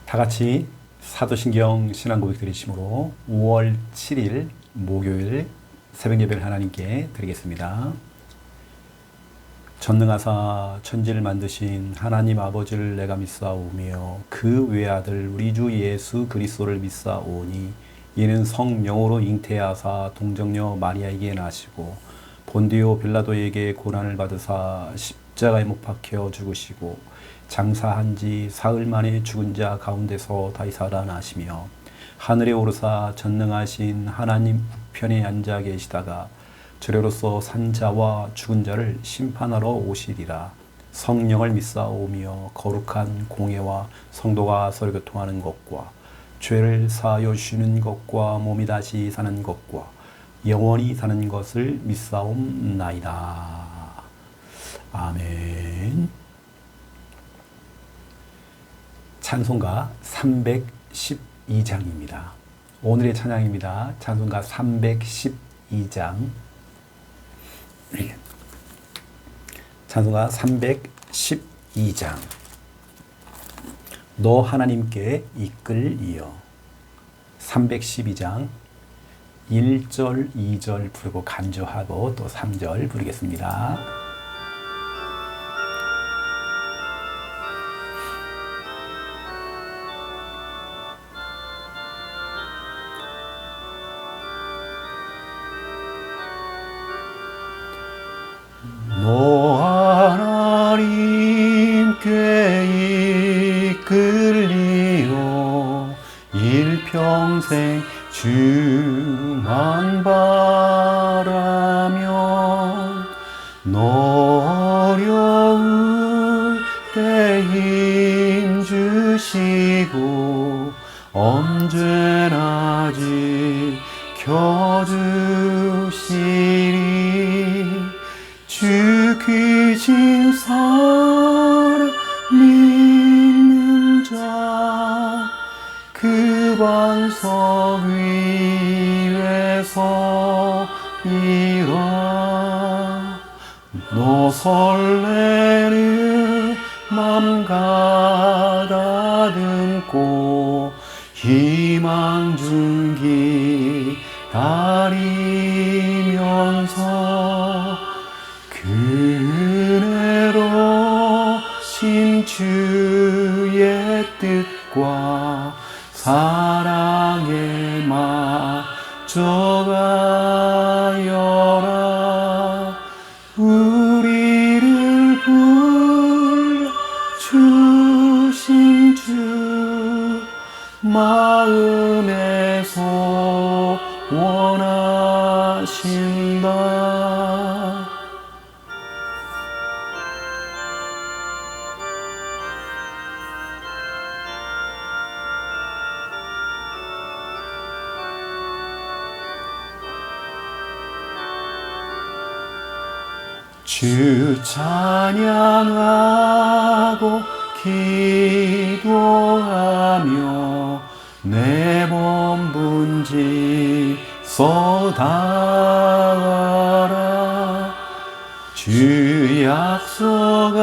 다 같이 사도신경 신앙고백 드리심으로 5월 7일 목요일 새벽 예배를 하나님께 드리겠습니다. 전능하사 천지를 만드신 하나님 아버지를 내가 믿사오며 그 외아들 우리 주 예수 그리스도를 믿사오니 이는 성령으로 잉태하사 동정녀 마리아에게 나시고 본디오 빌라도에게 고난을 받으사 십자가에 못 박혀 죽으시고 장사한 지 사흘 만에 죽은 자 가운데서 다시 살아나시며 하늘에 오르사 전능하신 하나님 우편에 앉아 계시다가 저래로서 산 자와 죽은 자를 심판하러 오시리라. 성령을 믿사오며 거룩한 공예와 성도가 서로 교통하는 것과 죄를 사하여 주시는 것과 몸이 다시 사는 것과 영원히 사는 것을 믿사옵나이다. 아멘. 찬송가 312장입니다. 오늘의 찬양입니다. 찬송가 312장. 찬송가 312장. 너 하나님께 이끌이여. 312장 1절, 2절 부르고 간주하고 또 3절 부르겠습니다. 너 하나님께 이끌리어 일평생 주만 바라면 너 어려울 때 힘 주시고 언제나 지켜주시리. 주 귀신 사랑 믿는 자 그 반석 위에서 일어 너 설레는 맘 가다듬고 희망 준기 다리면서 그네로 신주의 뜻과 사랑에 맞춰가여라. 우리를 불러주신 주 마음에서 원하신다. 주 찬양하고 기도하며 내 몸분지 쏟아라. 주 약속하신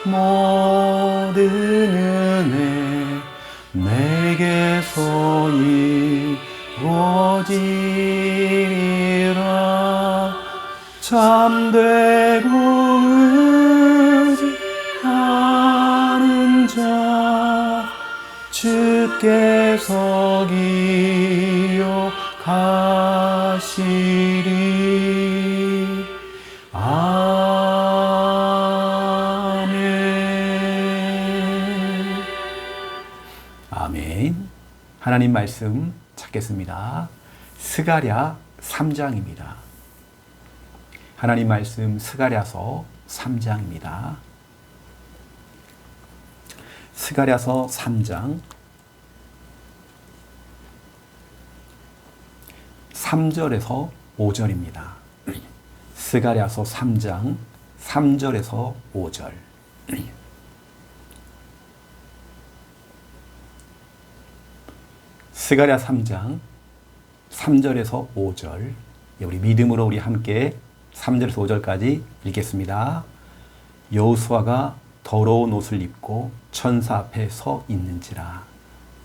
모든 은혜 내게서 이루어지리라. 참되고 의지하는 자 주께서 기억하시리. 아멘. 아멘. 하나님 말씀 찾겠습니다. 스가랴 3장입니다. 하나님 말씀 스가랴서 3장입니다. 스가랴서 3장 3절에서 5절입니다. 스가랴서 3장 3절에서 5절. 스가랴 3장 3절에서 5절. 우리 믿음으로 우리 함께 3절에서 5절까지 읽겠습니다. 여호수아가 더러운 옷을 입고 천사 앞에 서 있는지라.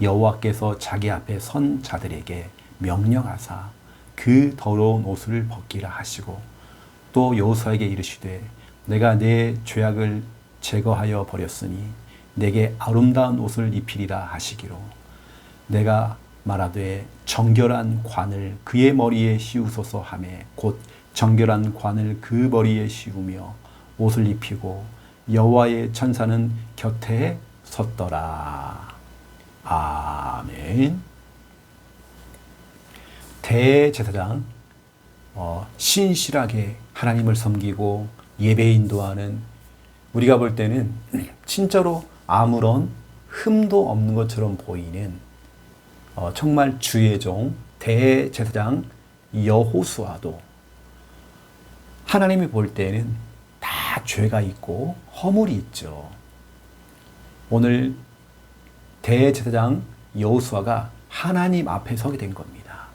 여호와께서 자기 앞에 선 자들에게 명령하사 그 더러운 옷을 벗기라 하시고 또 여호수아에게 이르시되 내가 내 죄악을 제거하여 버렸으니 내게 아름다운 옷을 입히리라 하시기로 내가 말하되 정결한 관을 그의 머리에 씌우소서 하매 곧 정결한 관을 그 머리에 씌우며 옷을 입히고 여호와의 천사는 곁에 섰더라. 아멘. 대제사장 신실하게 하나님을 섬기고 예배 인도하는, 우리가 볼 때는 진짜로 아무런 흠도 없는 것처럼 보이는 정말 주의 종 대제사장 여호수아도 하나님이 볼 때는 다 죄가 있고 허물이 있죠. 오늘 대제사장 여호수아가 하나님 앞에 서게 된 겁니다.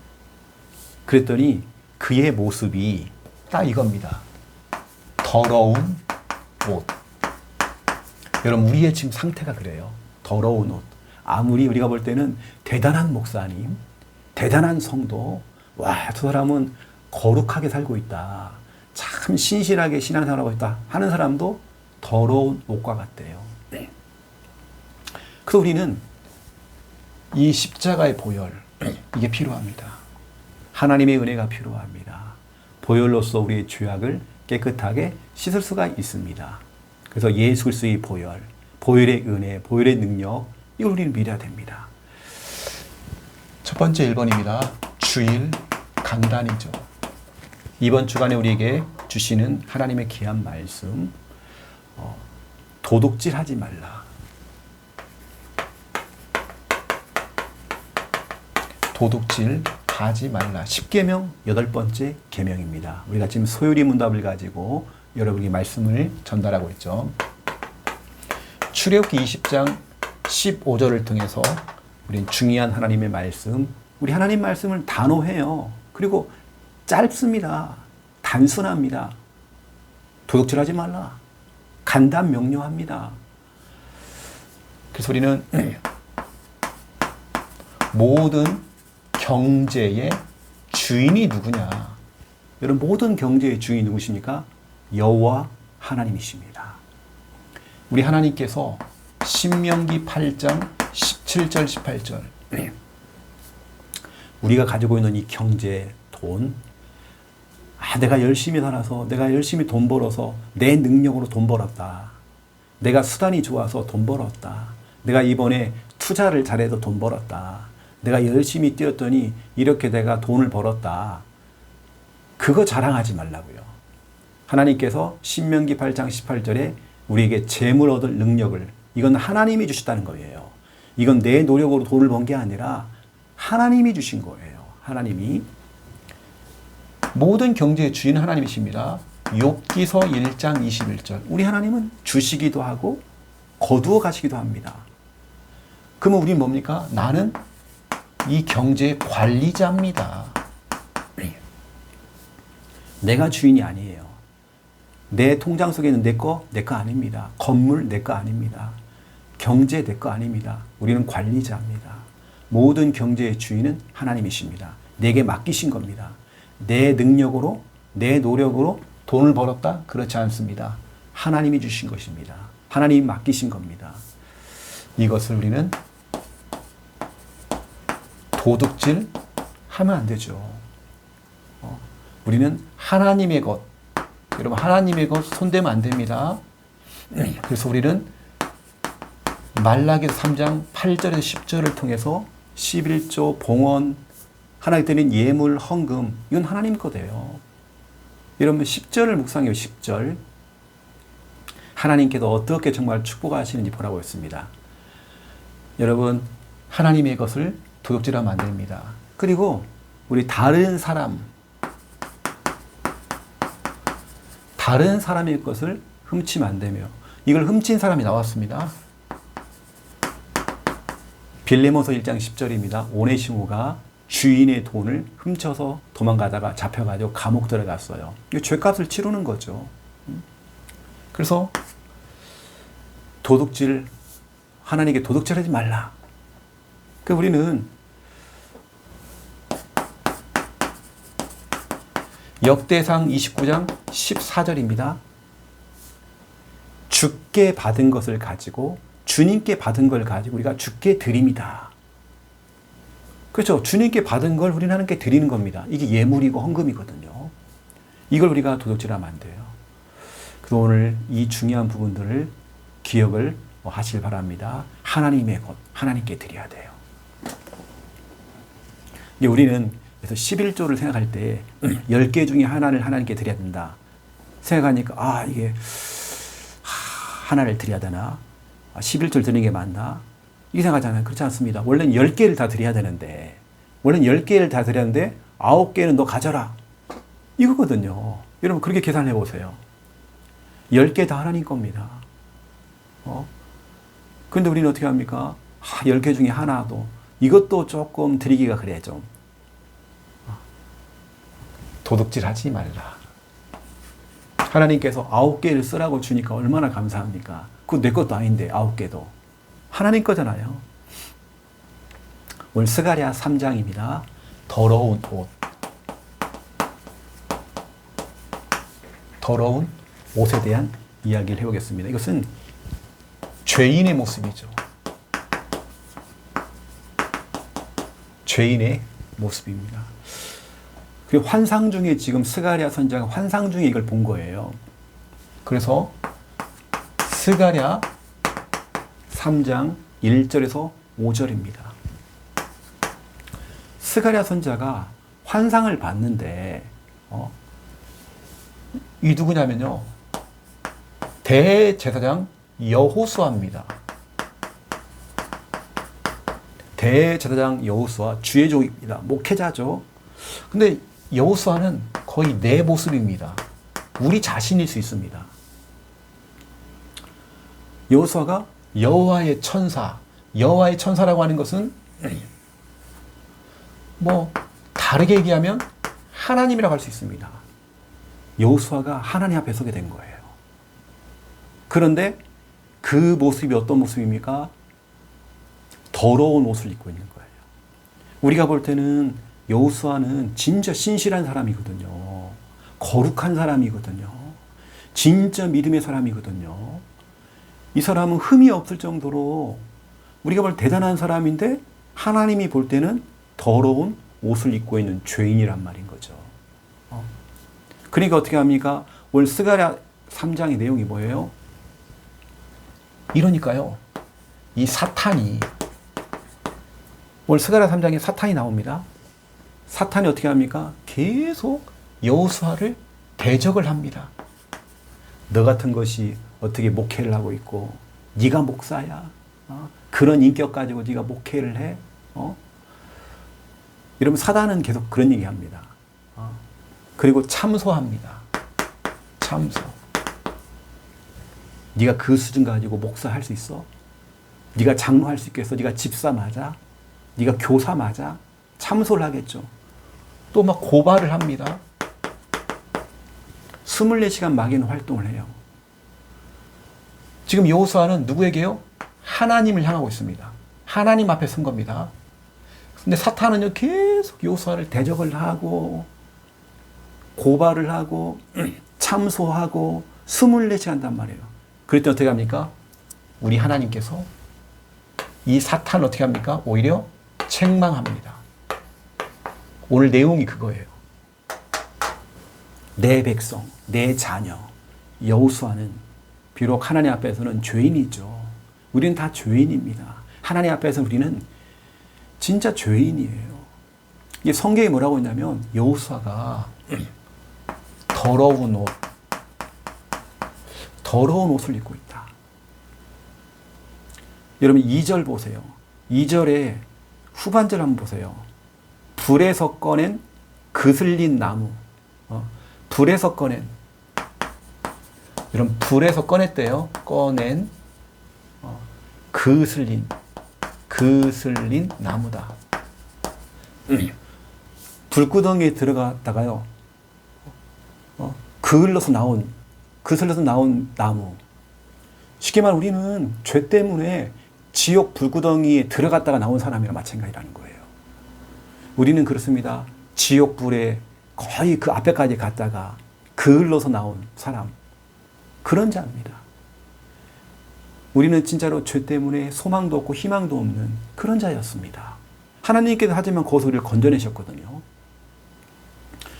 그랬더니 그의 모습이 딱 이겁니다. 더러운 옷. 여러분, 우리의 지금 상태가 그래요. 더러운 옷. 아무리 우리가 볼 때는 대단한 목사님, 대단한 성도, 와, 저 사람은 거룩하게 살고 있다, 참 신실하게 신앙생활하고 있다 하는 사람도 더러운 옷과 같대요. 그래서 우리는 이 십자가의 보혈, 이게 필요합니다. 하나님의 은혜가 필요합니다. 보혈로서 우리의 죄악을 깨끗하게 씻을 수가 있습니다. 그래서 예수 그리스도의 보혈, 보혈의 은혜, 보혈의 능력, 이걸 우리는 믿어야 됩니다. 첫 번째 1번입니다. 주일 강단이죠. 이번 주간에 우리에게 주시는 하나님의 귀한 말씀, 도둑질하지 말라. 도둑질 하지 말라. 10계명 8번째 계명입니다. 우리가 지금 소요리 문답을 가지고 여러분이 말씀을 전달하고 있죠. 출애굽기 20장 15절을 통해서 우리는 중요한 하나님의 말씀, 우리 하나님 말씀을 단호해요. 그리고 짧습니다. 단순합니다. 도둑질하지 말라. 간단 명료합니다. 그래서 우리는 모든 경제의 주인이 누구냐? 여러분, 모든 경제의 주인이 누구십니까? 여호와 하나님이십니다. 우리 하나님께서 신명기 8장 17절 18절 우리가 가지고 있는 이 경제, 돈, 내가 열심히 살아서, 내가 열심히 돈 벌어서 내 능력으로 돈 벌었다, 내가 수단이 좋아서 돈 벌었다, 내가 이번에 투자를 잘해서 돈 벌었다, 내가 열심히 뛰었더니 이렇게 내가 돈을 벌었다, 그거 자랑하지 말라고요. 하나님께서 신명기 8장 18절에 우리에게 재물 얻을 능력을, 이건 하나님이 주셨다는 거예요. 이건 내 노력으로 돈을 번 게 아니라 하나님이 주신 거예요. 하나님이. 모든 경제의 주인은 하나님이십니다. 욥기서 1장 21절. 우리 하나님은 주시기도 하고 거두어 가시기도 합니다. 그러면 우리는 뭡니까? 나는 이 경제의 관리자입니다. 내가 주인이 아니에요. 내 통장 속에 있는 내 거 아닙니다. 건물 내 거 아닙니다. 경제 내 거 아닙니다. 우리는 관리자입니다. 모든 경제의 주인은 하나님이십니다. 내게 맡기신 겁니다. 내 능력으로, 내 노력으로 돈을 벌었다? 그렇지 않습니다. 하나님이 주신 것입니다. 하나님이 맡기신 겁니다. 이것을 우리는 도둑질 하면 안 되죠. 우리는 하나님의 것, 여러분, 하나님의 것 손대면 안 됩니다. 그래서 우리는 말라기서 3장 8절에서 10절을 통해서 11조, 봉헌, 하나님 때는 예물, 헌금, 이건 하나님 거예요. 여러분, 10절을 묵상해요. 10절. 하나님께서 어떻게 정말 축복하시는지 보라고 했습니다. 여러분, 하나님의 것을 도둑질하면 안 됩니다. 그리고 우리 다른 사람의 것을 훔치면 안 되며, 이걸 훔친 사람이 나왔습니다. 빌레몬서 1장 10절입니다. 오네시모가 주인의 돈을 훔쳐서 도망가다가 잡혀가지고 감옥 들어갔어요. 이거 죄값을 치르는 거죠. 그래서 도둑질, 하나님께 도둑질하지 말라. 그 우리는 역대상 29장 14절입니다. 주께 받은 것을 가지고, 주님께 받은 걸 가지고 우리가 주께 드립니다. 그렇죠. 주님께 받은 걸 우리는 하나님께 드리는 겁니다. 이게 예물이고 헌금이거든요. 이걸 우리가 도둑질하면 안 돼요. 그래서 오늘 이 중요한 부분들을 기억을 하실 바랍니다. 하나님의 것, 하나님께 드려야 돼요. 우리는 그래서 11조를 생각할 때 10개 중에 하나를 하나님께 드려야 된다 생각하니까 이게 하나를 드려야 되나? 11조를 드리는 게 맞나? 이렇게 생각하잖아요. 그렇지 않습니다. 원래는 10개를 다 드려야 되는데, 원래는 10개를 다 드려야 되는데 9개는 너 가져라. 이거거든요. 여러분 그렇게 계산해 보세요. 10개 다 하나님 겁니다. 그런데 우리는 어떻게 합니까? 10개 중에 하나도, 이것도 조금 드리기가 그래 좀. 도둑질 하지 말라. 하나님께서 9개를 쓰라고 주니까 얼마나 감사합니까? 그거 내 것도 아닌데 9개도. 하나님 거잖아요. 오늘 스가랴 3장입니다. 더러운 옷. 더러운 옷에 대한 이야기를 해보겠습니다. 이것은 죄인의 모습이죠. 죄인의 모습입니다. 그리고 환상 중에 지금 스가랴 선지자가 환상 중에 이걸 본 거예요. 그래서 스가랴 3장 1절에서 5절입니다. 스가랴 선지자가 환상을 봤는데 이 누구냐면요, 대제사장 여호수아입니다. 대제사장 여호수아, 주의 종입니다. 목회자죠. 근데 여호수아는 거의 내 모습입니다. 우리 자신일 수 있습니다. 여호수아가 여호와의 천사, 여호와의 천사라고 하는 것은 다르게 얘기하면 하나님이라고 할 수 있습니다. 여호수아가 하나님 앞에 서게 된 거예요. 그런데 그 모습이 어떤 모습입니까? 더러운 옷을 입고 있는 거예요. 우리가 볼 때는 여호수아는 진짜 신실한 사람이거든요. 거룩한 사람이거든요. 진짜 믿음의 사람이거든요. 이 사람은 흠이 없을 정도로 우리가 볼 대단한 사람인데 하나님이 볼 때는 더러운 옷을 입고 있는 죄인이란 말인 거죠. 그러니까 어떻게 합니까? 오늘 스가랴 3장의 내용이 뭐예요? 이러니까요, 이 사탄이, 오늘 스가랴 3장에 사탄이 나옵니다. 사탄이 어떻게 합니까? 계속 여호수아를 대적을 합니다. 너 같은 것이 어떻게 목회를 하고 있고, 네가 목사야? 그런 인격 가지고 네가 목회를 해? 이러면 사단은 계속 그런 얘기합니다. 그리고 참소합니다. 참소. 네가 그 수준 가지고 목사할 수 있어? 네가 장로할 수 있겠어? 네가 집사 맞아? 네가 교사 맞아? 참소를 하겠죠. 또 막 고발을 합니다. 24시간 막연 활동을 해요. 지금 여호수아는 누구에게요? 하나님을 향하고 있습니다. 하나님 앞에 선 겁니다. 근데 사탄은요, 계속 여호수아를 대적을 하고 고발을 하고 참소하고 24시간 한단 말이에요. 그럴 때 어떻게 합니까? 우리 하나님께서 이 사탄을 어떻게 합니까? 오히려 책망합니다. 오늘 내용이 그거예요. 내 백성, 내 자녀 여호수아는 비록 하나님 앞에서는 죄인이죠. 우리는 다 죄인입니다. 하나님 앞에서 우리는 진짜 죄인이에요. 이게 성경이 뭐라고 했냐면 여호수아가 더러운 옷을 입고 있다. 여러분 2절 보세요. 2절에 후반절 한번 보세요. 불에서 꺼낸 그슬린 나무. 불에서 꺼낸. 여러분 불에서 꺼냈대요. 꺼낸 그슬린 나무다. 불구덩이에 들어갔다가요, 그슬러서 나온 나무. 쉽게 말하면 우리는 죄 때문에 지옥 불구덩이에 들어갔다가 나온 사람이랑 마찬가지라는 거예요. 우리는 그렇습니다. 지옥 불에 거의 그 앞에까지 갔다가 그을러서 나온 사람, 그런 자입니다. 우리는 진짜로 죄 때문에 소망도 없고 희망도 없는 그런 자였습니다. 하나님께서 하지만 그 소리를 건져내셨거든요.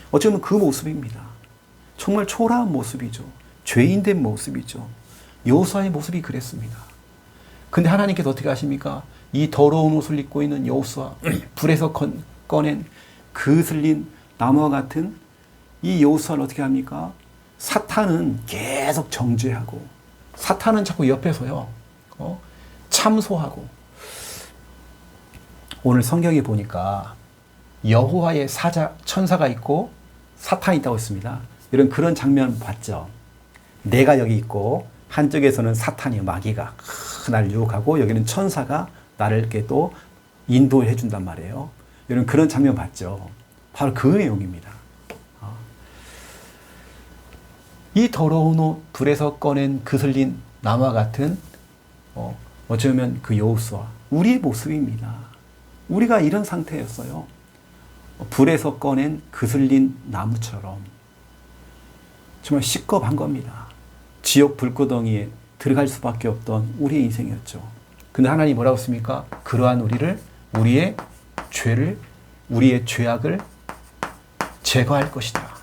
어쩌면 그 모습입니다. 정말 초라한 모습이죠. 죄인된 모습이죠. 여호수아의 모습이 그랬습니다. 근데 하나님께서 어떻게 하십니까? 이 더러운 옷을 입고 있는 여호수아, 불에서 꺼낸 그슬린 나무와 같은 이 여호수아를 어떻게 합니까? 사탄은 계속 정죄하고, 사탄은 자꾸 옆에서요, 참소하고. 오늘 성경에 보니까 여호와의 천사가 있고 사탄이 있다고 했습니다. 이런 그런 장면 봤죠? 내가 여기 있고 한쪽에서는 사탄이, 마귀가 나를 유혹하고, 여기는 천사가 나를 이렇게 또 인도해 준단 말이에요. 이런 그런 장면 봤죠? 바로 그 내용입니다. 이 더러운 옷, 불에서 꺼낸 그슬린 나무와 같은 어쩌면 그 여호수아, 우리의 모습입니다. 우리가 이런 상태였어요. 불에서 꺼낸 그슬린 나무처럼 정말 시겁한 겁니다. 지옥 불구덩이에 들어갈 수밖에 없던 우리의 인생이었죠. 근데 하나님이 뭐라고 했습니까? 그러한 우리를, 우리의 죄를, 우리의 죄악을 제거할 것이다.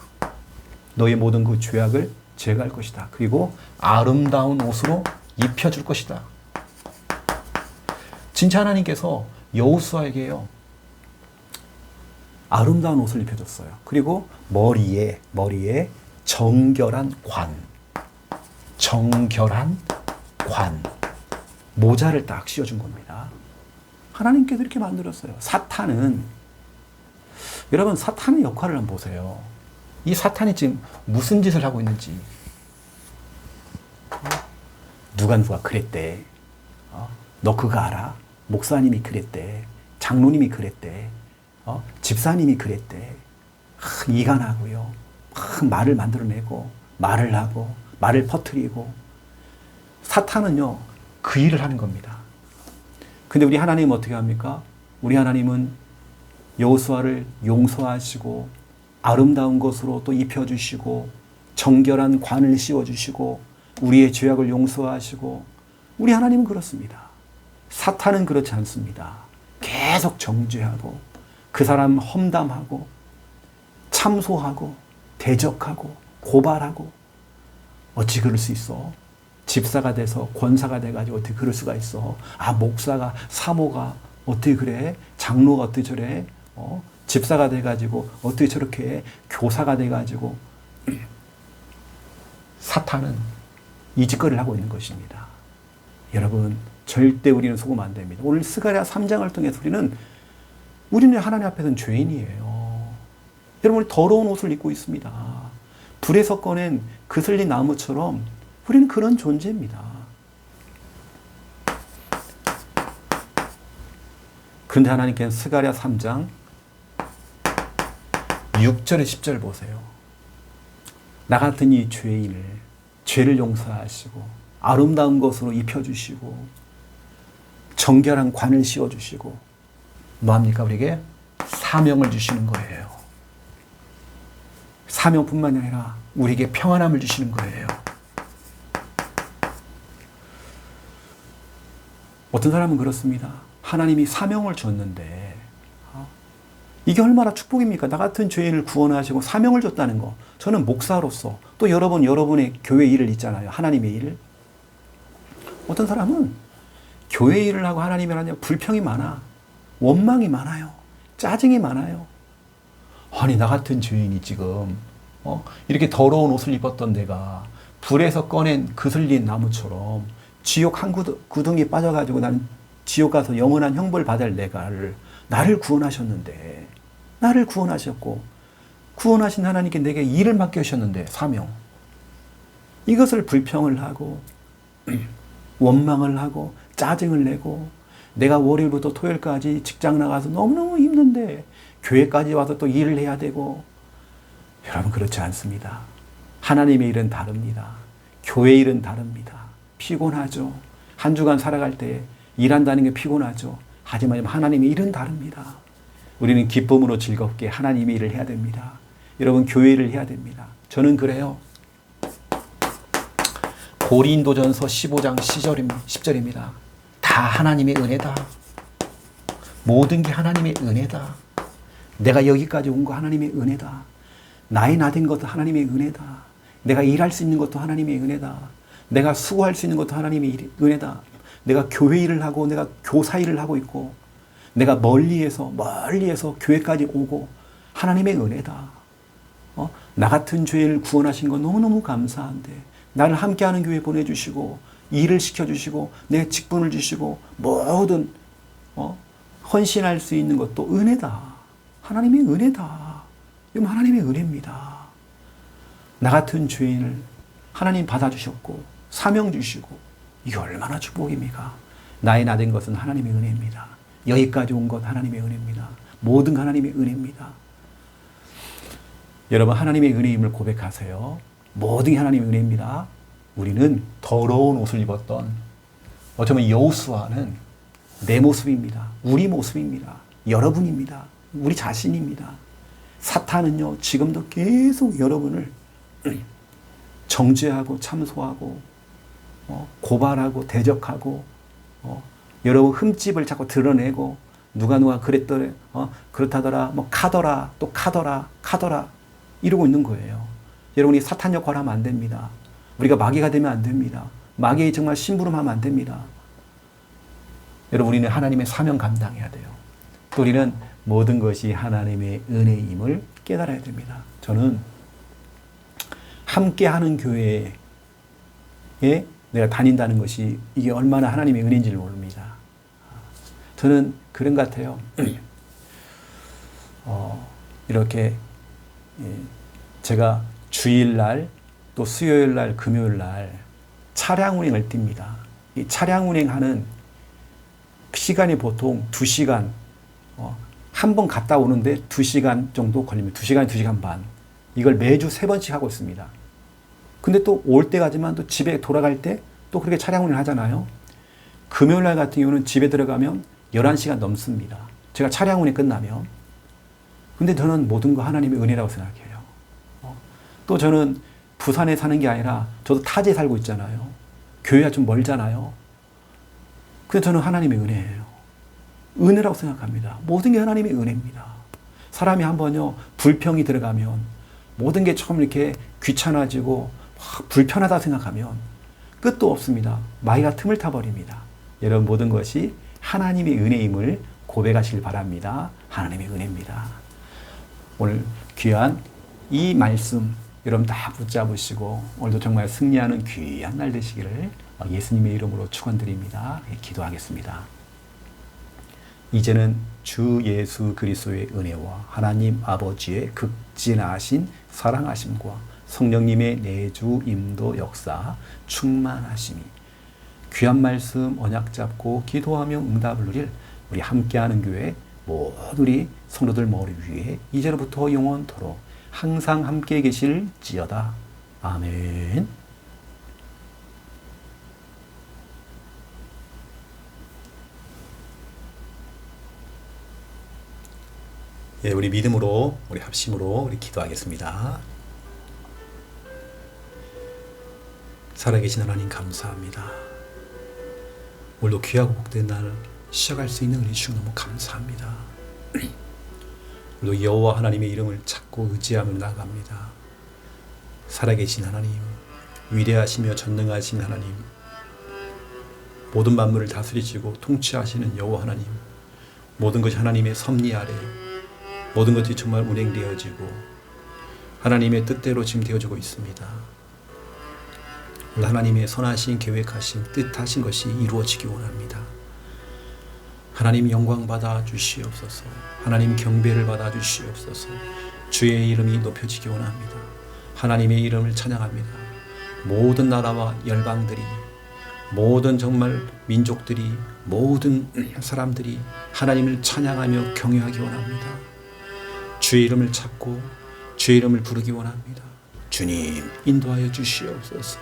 너의 모든 그 죄악을 제거할 것이다. 그리고 아름다운 옷으로 입혀줄 것이다. 진짜 하나님께서 여호수아에게요, 아름다운 옷을 입혀줬어요. 그리고 머리에 정결한 관, 모자를 딱 씌워준 겁니다. 하나님께서 이렇게 만들었어요. 사탄은, 여러분, 사탄의 역할을 한번 보세요. 이 사탄이 지금 무슨 짓을 하고 있는지. 누가 그랬대. 너 그거 알아? 목사님이 그랬대. 장로님이 그랬대. 집사님이 그랬대. 이간하고요. 말을 만들어내고, 말을 하고, 말을 퍼뜨리고. 사탄은요, 그 일을 하는 겁니다. 근데 우리 하나님은 어떻게 합니까? 우리 하나님은 여호수아를 용서하시고, 아름다운 것으로 또 입혀주시고, 정결한 관을 씌워주시고, 우리의 죄악을 용서하시고. 우리 하나님은 그렇습니다. 사탄은 그렇지 않습니다. 계속 정죄하고, 그 사람 험담하고, 참소하고, 대적하고, 고발하고. 어찌 그럴 수 있어? 집사가 돼서 권사가 돼가지고 어떻게 그럴 수가 있어? 목사가, 사모가 어떻게 그래? 장로가 어떻게 저래? 집사가 돼가지고 어떻게 저렇게 해? 교사가 돼가지고. 사탄은 이 짓거리를 하고 있는 것입니다. 여러분, 절대 우리는 속으면 안 됩니다. 오늘 스가랴 3장을 통해서 우리는 하나님 앞에서는 죄인이에요. 여러분, 우리 더러운 옷을 입고 있습니다. 불에서 꺼낸 그슬린 나무처럼 우리는 그런 존재입니다. 그런데 하나님께서 스가랴 3장 6절에 10절 보세요. 나 같은 이 죄인을, 죄를 용서하시고, 아름다운 것으로 입혀주시고, 정결한 관을 씌워주시고, 뭐합니까? 우리에게 사명을 주시는 거예요. 사명뿐만 아니라 우리에게 평안함을 주시는 거예요. 어떤 사람은 그렇습니다. 하나님이 사명을 줬는데, 이게 얼마나 축복입니까? 나 같은 죄인을 구원하시고 사명을 줬다는 거. 저는 목사로서, 또 여러분의 교회 일을 있잖아요. 하나님의 일. 어떤 사람은 교회 일을 하고 하나님을 하냐, 불평이 많아. 원망이 많아요. 짜증이 많아요. 아니, 나 같은 죄인이 지금 이렇게 더러운 옷을 입었던 내가 불에서 꺼낸 그슬린 나무처럼 지옥 한 구덩이에 빠져가지고 나는 지옥 가서 영원한 형벌 받을 나를 구원하셨는데, 나를 구원하셨고, 구원하신 하나님께 내게 일을 맡겨주셨는데, 사명. 이것을 불평을 하고, 원망을 하고, 짜증을 내고, 내가 월요일부터 토요일까지 직장 나가서 너무너무 힘든데, 교회까지 와서 또 일을 해야 되고. 여러분, 그렇지 않습니다. 하나님의 일은 다릅니다. 교회 일은 다릅니다. 피곤하죠. 한 주간 살아갈 때 일한다는 게 피곤하죠. 하지만 하나님의 일은 다릅니다. 우리는 기쁨으로 즐겁게 하나님의 일을 해야 됩니다. 여러분, 교회를 해야 됩니다. 저는 그래요. 고린도전서 15장 10절입니다. 다 하나님의 은혜다. 모든 게 하나님의 은혜다. 내가 여기까지 온 거 하나님의 은혜다. 나이 나된 것도 하나님의 은혜다. 내가 일할 수 있는 것도 하나님의 은혜다. 내가 수고할 수 있는 것도 하나님의 은혜다. 내가 교회 일을 하고 내가 교사 일을 하고 있고 내가 멀리에서 교회까지 오고 하나님의 은혜다. 나 같은 죄를 구원하신 건 너무너무 감사한데 나를 함께하는 교회에 보내주시고 일을 시켜주시고 내 직분을 주시고 모든 헌신할 수 있는 것도 은혜다. 하나님의 은혜다. 이건 하나님의 은혜입니다. 나 같은 죄인을 하나님 받아주셨고 사명 주시고 이게 얼마나 축복입니까? 나의 나된 것은 하나님의 은혜입니다. 여기까지 온 것 하나님의 은혜입니다. 모든 하나님의 은혜입니다. 여러분, 하나님의 은혜임을 고백하세요. 모든 게 하나님의 은혜입니다. 우리는 더러운 옷을 입었던 어쩌면 여호수아는 내 모습입니다. 우리 모습입니다. 여러분입니다. 우리 자신입니다. 사탄은요, 지금도 계속 여러분을 정죄하고 참소하고 고발하고 대적하고 여러분 흠집을 자꾸 드러내고 누가 그랬더래 그렇다더라 카더라 또 카더라 이러고 있는 거예요. 여러분이 사탄 역할하면 안 됩니다. 우리가 마귀가 되면 안 됩니다. 마귀의 정말 심부름하면 안 됩니다. 여러분, 우리는 하나님의 사명 감당해야 돼요. 또 우리는 모든 것이 하나님의 은혜임을 깨달아야 됩니다. 저는 함께하는 교회에 내가 다닌다는 것이 이게 얼마나 하나님의 은혜인지를 모릅니다. 저는 그런 것 같아요. 이렇게 제가 주일날 또 수요일날 금요일날 차량 운행을 띱니다. 이 차량 운행하는 시간이 보통 2시간, 한 번 갔다 오는데 2시간 정도 걸립니다. 2시간, 2시간 반. 이걸 매주 3번씩 하고 있습니다. 근데 또 올 때까지만 또 집에 돌아갈 때 또 그렇게 차량 운행을 하잖아요. 금요일날 같은 경우는 집에 들어가면 11시간 넘습니다. 제가 차량 운행 끝나면. 근데 저는 모든 거 하나님의 은혜라고 생각해요. 또 저는 부산에 사는 게 아니라 저도 타지에 살고 있잖아요. 교회가 좀 멀잖아요. 근데 저는 하나님의 은혜예요. 은혜라고 생각합니다. 모든 게 하나님의 은혜입니다. 사람이 한번요, 불평이 들어가면 모든 게 처음 이렇게 귀찮아지고 불편하다 생각하면 끝도 없습니다. 마귀가 틈을 타버립니다. 여러분, 모든 것이 하나님의 은혜임을 고백하시길 바랍니다. 하나님의 은혜입니다. 오늘 귀한 이 말씀 여러분 다 붙잡으시고 오늘도 정말 승리하는 귀한 날 되시기를 예수님의 이름으로 축원드립니다. 기도하겠습니다. 이제는 주 예수 그리스도의 은혜와 하나님 아버지의 극진하신 사랑하심과 성령님의 내주 임도 역사 충만하심이 귀한 말씀 언약 잡고 기도하며 응답을 누릴 우리 함께하는 교회 모든 우리 성도들 머리 위에 이제로부터 영원토록 항상 함께 계실지어다. 아멘. 예, 우리 믿음으로, 우리 합심으로 우리 기도하겠습니다. 살아계신 하나님 감사합니다. 오늘도 귀하고 복된 날 시작할 수 있는 은혜 주셔서 너무 감사합니다. 오늘도 여호와 하나님의 이름을 찾고 의지하며 나아갑니다. 살아계신 하나님, 위대하시며 전능하신 하나님, 모든 만물을 다스리시고 통치하시는 여호와 하나님, 모든 것이 하나님의 섭리 아래 모든 것이 정말 운행되어지고 하나님의 뜻대로 지금 되어지고 있습니다. 하나님의 선하신 계획하신 뜻하신 것이 이루어지기 원합니다. 하나님 영광 받아 주시옵소서. 하나님 경배를 받아 주시옵소서. 주의 이름이 높여지기 원합니다. 하나님의 이름을 찬양합니다. 모든 나라와 열방들이, 모든 정말 민족들이, 모든 사람들이 하나님을 찬양하며 경외하기 원합니다. 주의 이름을 찾고 주의 이름을 부르기 원합니다. 주님 인도하여 주시옵소서.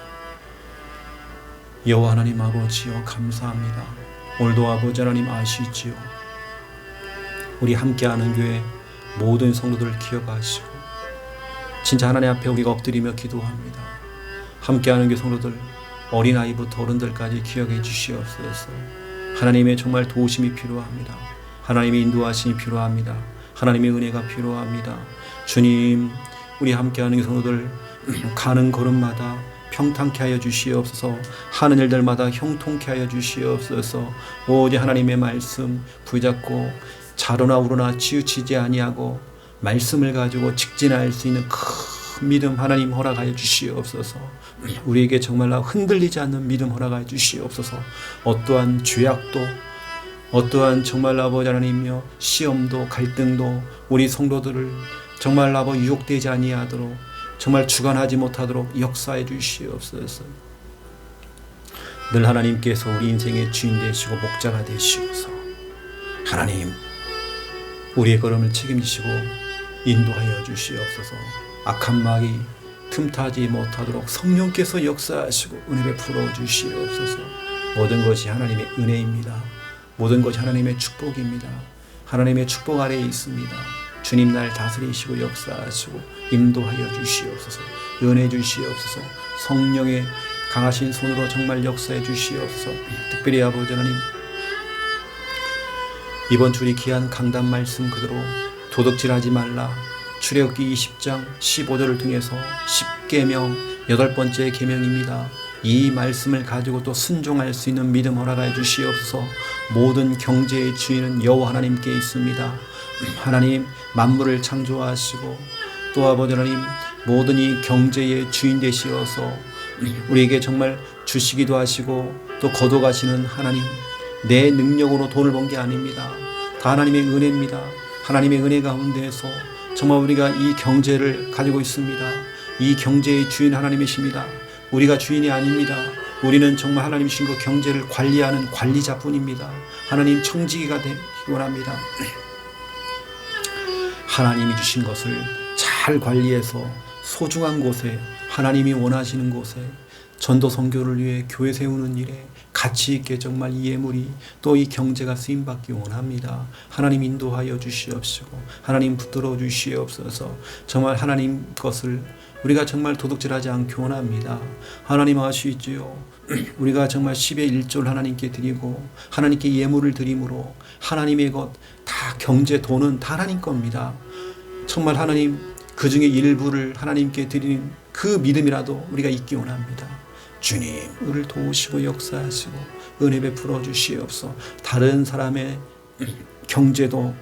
여호와 하나님 아버지여 감사합니다. 오늘도 아버지 하나님 아시지요. 우리 함께하는 교회 모든 성도들 기억하시고 진짜 하나님 앞에 우리가 엎드리며 기도합니다. 함께하는 교회 성도들 어린아이부터 어른들까지 기억해 주시옵소서. 하나님의 정말 도우심이 필요합니다. 하나님의 인도하심이 필요합니다. 하나님의 은혜가 필요합니다. 주님, 우리 함께하는 성도들 가는 걸음마다 평탄케 하여 주시옵소서. 하는 일들마다 형통케 하여 주시옵소서. 오직 하나님의 말씀 붙잡고 자로나 우로나 치우치지 아니하고 말씀을 가지고 직진할 수 있는 큰 믿음 하나님 허락하여 주시옵소서. 우리에게 정말로 흔들리지 않는 믿음 허락하여 주시옵소서. 어떠한 죄악도 어떠한 정말 아버지 하나님이여 시험도 갈등도 우리 성도들을 정말 아버지 유혹되지 아니하도록 정말 주관하지 못하도록 역사해 주시옵소서. 늘 하나님께서 우리 인생의 주인 되시고 목자가 되시옵소서. 하나님 우리의 걸음을 책임지시고 인도하여 주시옵소서. 악한 마귀 틈타지 못하도록 성령께서 역사하시고 은혜 베풀어 주시옵소서. 모든 것이 하나님의 은혜입니다. 모든 것이 하나님의 축복입니다. 하나님의 축복 아래에 있습니다. 주님 날 다스리시고 역사하시고 인도하여 주시옵소서. 은혜 주시옵소서. 성령의 강하신 손으로 정말 역사해 주시옵소서. 특별히 아버지 하나님 이번 주리 귀한 강단 말씀 그대로 도둑질하지 말라 출애굽기 20장 15절을 통해서 10계명 8번째 계명입니다. 이 말씀을 가지고 또 순종할 수 있는 믿음 허락하여 주시옵소서. 모든 경제의 주인은 여호와 하나님께 있습니다. 하나님 만물을 창조하시고 또 아버지 하나님 모든 이 경제의 주인 되시어서 우리에게 정말 주시기도 하시고 또 거둬가시는 하나님, 내 능력으로 돈을 번 게 아닙니다. 다 하나님의 은혜입니다. 하나님의 은혜 가운데에서 정말 우리가 이 경제를 가지고 있습니다. 이 경제의 주인 하나님이십니다. 우리가 주인이 아닙니다. 우리는 정말 하나님이신 그 경제를 관리하는 관리자뿐입니다. 하나님 청지기가 되기 원합니다. 하나님이 주신 것을 잘 관리해서 소중한 곳에 하나님이 원하시는 곳에 전도 선교를 위해 교회 세우는 일에 가치 있게 정말 이 예물이 또 이 경제가 쓰임받기 원합니다. 하나님 인도하여 주시옵시고 하나님 붙들어 주시옵소서. 정말 하나님 것을 우리가 정말 도둑질하지 않기 원합니다. 하나님 아시지요. 우리가 정말 10의 1조를 하나님께 드리고 하나님께 예물을 드림으로 하나님의 것 다 경제 돈은 다 하나님 겁니다. 정말 하나님 그 중에 일부를 하나님께 드리는 그 믿음이라도 우리가 있기 원합니다. 주님 우리를 도우시고 역사하시고 은혜 베풀어 주시옵소서. 다른 사람의 경제도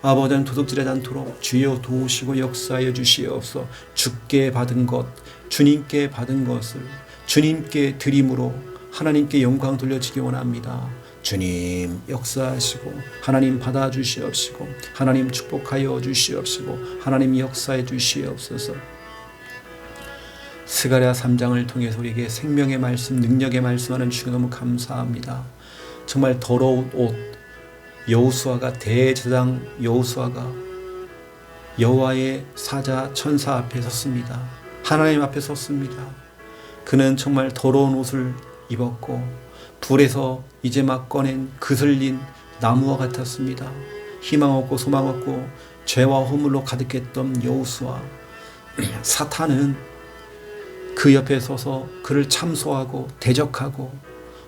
아버지는 도둑질하지 않도록 주여 도우시고 역사하여 주시옵소서. 주께 받은 것 주님께 받은 것을 주님께 드림으로 하나님께 영광 돌려지기 원합니다. 주님 역사하시고 하나님 받아주시옵시고 하나님 축복하여 주시옵시고 하나님 역사해 주시옵소서. 스가랴 3장을 통해서 우리에게 생명의 말씀 능력의 말씀하는 주님 너무 감사합니다. 정말 더러운 옷 여호수아가 대제사장 여호수아가 여호와의 사자 천사 앞에 섰습니다. 하나님 앞에 섰습니다. 그는 정말 더러운 옷을 입었고 불에서 이제 막 꺼낸 그슬린 나무와 같았습니다. 희망 없고 소망 없고 죄와 허물로 가득했던 여호수아. 사탄은 그 옆에 서서 그를 참소하고 대적하고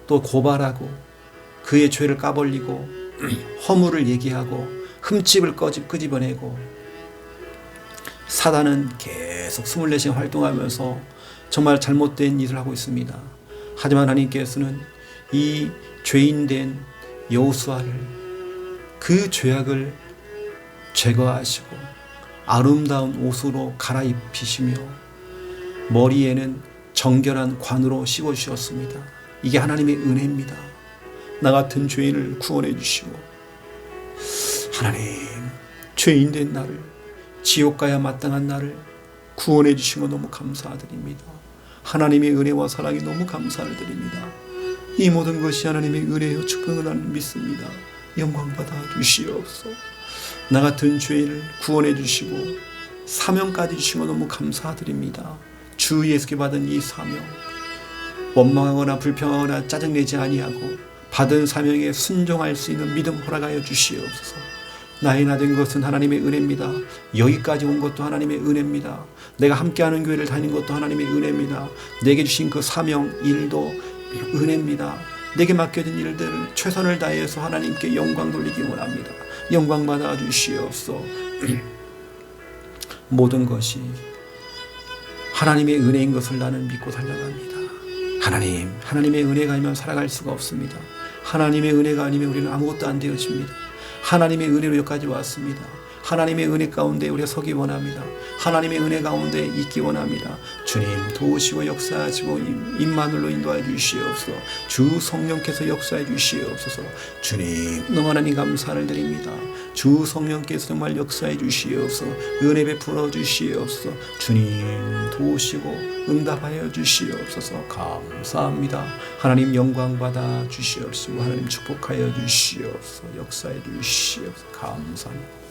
또 고발하고 그의 죄를 까벌리고 허물을 얘기하고 흠집을 끄집어내고 사단은 계속 24시간 활동하면서 정말 잘못된 일을 하고 있습니다. 하지만 하나님께서는 이 죄인된 여호수아를 그 죄악을 제거하시고 아름다운 옷으로 갈아입히시며 머리에는 정결한 관으로 씌워주셨습니다. 이게 하나님의 은혜입니다. 나 같은 죄인을 구원해 주시고 하나님 죄인된 나를 지옥 가야 마땅한 나를 구원해 주신 거 너무 감사드립니다. 하나님의 은혜와 사랑에 너무 감사를 드립니다. 이 모든 것이 하나님의 은혜요 축복을 나는 믿습니다. 영광 받아 주시옵소서. 나 같은 죄인을 구원해 주시고 사명까지 주신 거 너무 감사드립니다. 주 예수께 받은 이 사명 원망하거나 불평하거나 짜증내지 아니하고 받은 사명에 순종할 수 있는 믿음 허락하여 주시옵소서. 나의 나 된 것은 하나님의 은혜입니다. 여기까지 온 것도 하나님의 은혜입니다. 내가 함께하는 교회를 다니는 것도 하나님의 은혜입니다. 내게 주신 그 사명 일도 은혜입니다. 내게 맡겨진 일들을 최선을 다해서 하나님께 영광 돌리기 원합니다. 영광 받아 주시옵소서. 모든 것이 하나님의 은혜인 것을 나는 믿고 살아갑니다. 하나님의 은혜가 아니면 살아갈 수가 없습니다. 하나님의 은혜가 아니면 우리는 아무것도 안 되어집니다. 하나님의 은혜로 여기까지 왔습니다. 하나님의 은혜 가운데 우리가 서기 원합니다. 하나님의 은혜 가운데 있기 원합니다. 주님 도우시고 역사하시고 임마누엘로 인도하여 주시옵소서. 주 성령께서 역사해 주시옵소서. 주님 너무 하나님 감사를 드립니다. 주 성령께서 정말 역사해 주시옵소서. 은혜 베풀어 주시옵소서. 주님 도우시고 응답하여 주시옵소서. 감사합니다. 하나님 영광 받아 주시옵시고 하나님 축복하여 주시옵소서. 역사해 주시옵소서. 감사합니다.